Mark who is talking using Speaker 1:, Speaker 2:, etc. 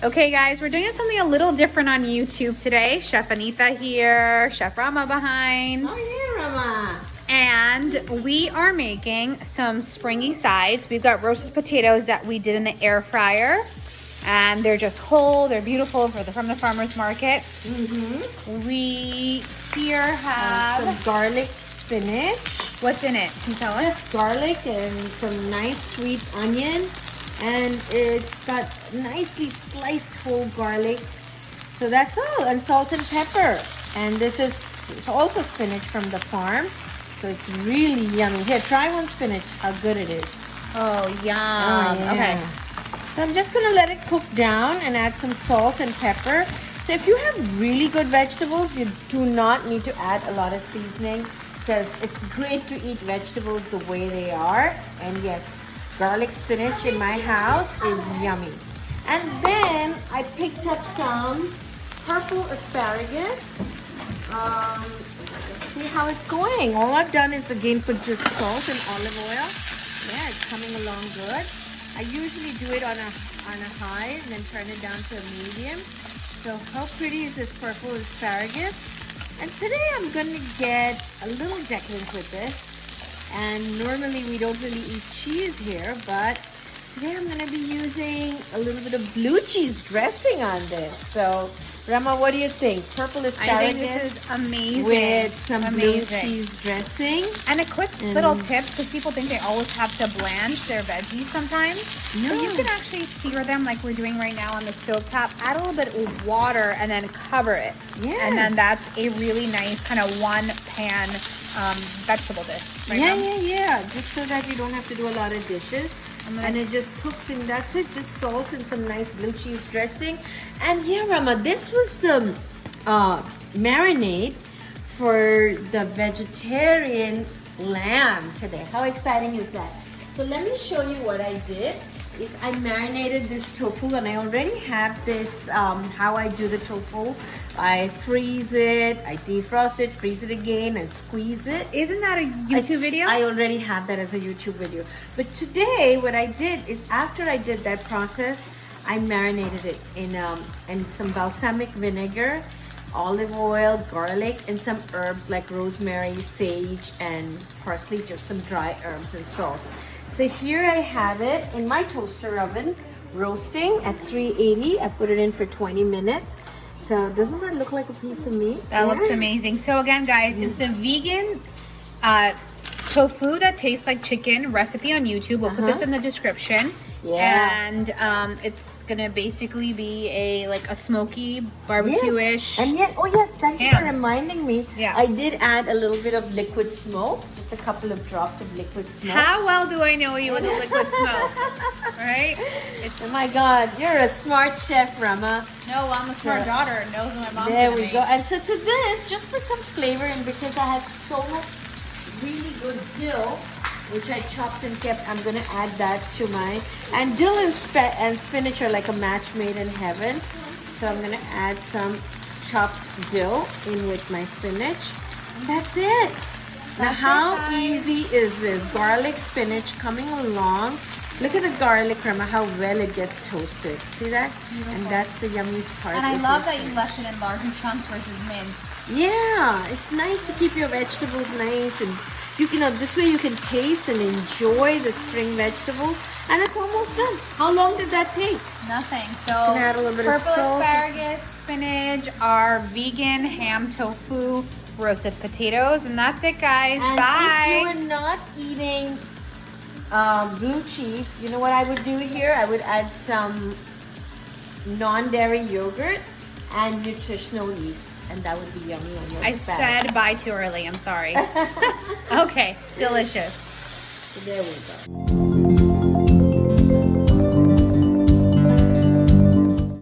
Speaker 1: Okay guys, we're doing something a little different on YouTube today. Chef Anita here, Chef Rama behind.
Speaker 2: Oh yeah, Rama.
Speaker 1: And we are making some springy sides. We've got roasted potatoes that we did in the air fryer. And they're just whole, they're beautiful from the farmer's market. We here have
Speaker 2: some garlic spinach.
Speaker 1: What's in it? Can you tell us?
Speaker 2: Just garlic and some nice sweet onion. And it's got nicely sliced whole garlic. So that's all. And salt and pepper. And this is also spinach from the farm. So it's really yummy. Here, try one spinach, how good it is.
Speaker 1: Oh, yum.
Speaker 2: Oh, yeah.
Speaker 1: Okay.
Speaker 2: So I'm just going to let it cook down and add some salt and pepper. So if you have really good vegetables, you do not need to add a lot of seasoning because it's great to eat vegetables the way they are. And yes, garlic spinach in my house is yummy. And then I picked up some purple asparagus. Let's see how it's going. All I've done is again put just salt and olive oil. Yeah, it's coming along good. I usually do it on a high and then turn it down to a medium. So how pretty is this purple asparagus? And today I'm going to get a little decadent with this. And normally we don't really eat cheese here, but today I'm going to be using a little bit of blue cheese dressing on this. So Rama, what do you think? Purple asparagus.
Speaker 1: I think this is amazing.
Speaker 2: With some blue cheese dressing.
Speaker 1: And a quick little tip, because people think they always have to blanch their veggies sometimes. No. So you can actually sear them like we're doing right now on the stovetop. Add a little bit of water and then cover it. Yeah. And then that's a really nice kind of one pan vegetable dish. Right now.
Speaker 2: Yeah. Just so that you don't have to do a lot of dishes. And it just cooks and that's it. Just salt and some nice blue cheese dressing. And yeah, Rama, this was the marinade for the vegetarian lamb today. How exciting is that? So let me show you what I did. Is I marinated this tofu and I already have this, how I do the tofu. I freeze it, I defrost it, freeze it again and squeeze it.
Speaker 1: Isn't that a YouTube video?
Speaker 2: I already have that as a YouTube video. But today what I did is after I did that process, I marinated it in some balsamic vinegar, olive oil, garlic, and some herbs like rosemary, sage, and parsley, just some dry herbs and salt. So here I have it in my toaster oven, roasting at 380. I put it in for 20 minutes. So doesn't that look like a piece of meat?
Speaker 1: That looks amazing. So again, guys, it's the vegan tofu that tastes like chicken recipe on YouTube. We'll put this in the description.
Speaker 2: Yeah.
Speaker 1: And it's gonna basically be a smoky barbecue-ish.
Speaker 2: And yet, oh yes, thank you for reminding me.
Speaker 1: Yeah.
Speaker 2: I did add a little bit of liquid smoke, just a couple of drops of liquid smoke.
Speaker 1: How well do I know you with the liquid smoke? Right?
Speaker 2: Oh my God, you're a smart chef, Rama.
Speaker 1: No, I'm a smart daughter. Knows what my mom's
Speaker 2: There
Speaker 1: gonna
Speaker 2: we
Speaker 1: make.
Speaker 2: go. And so to this, just for some flavor, and because I have so much really good dill, which I chopped and kept, I'm gonna add that to my, and dill and spinach are like a match made in heaven. So I'm gonna add some chopped dill in with my spinach. And that's it. Now how easy is this? Garlic spinach coming along. Look at the garlic, Rama, how well it gets toasted. See that? Beautiful. And that's the yummiest part.
Speaker 1: And I love that you left it in larger chunks versus minced.
Speaker 2: Yeah, it's nice to keep your vegetables nice, and you know, this way you can taste and enjoy the spring vegetables. And it's almost done. How long did that take?
Speaker 1: Nothing. So
Speaker 2: add a little bit
Speaker 1: purple
Speaker 2: of salt.
Speaker 1: asparagus, spinach, our vegan ham tofu, roasted potatoes, and that's it, guys.
Speaker 2: And
Speaker 1: bye.
Speaker 2: if you are not eating blue cheese, you know what I would do here? I would add some non-dairy yogurt and nutritional yeast, and that would be yummy on your asparagus.
Speaker 1: I said bye too early. I'm sorry. Okay, delicious.
Speaker 2: So there we go.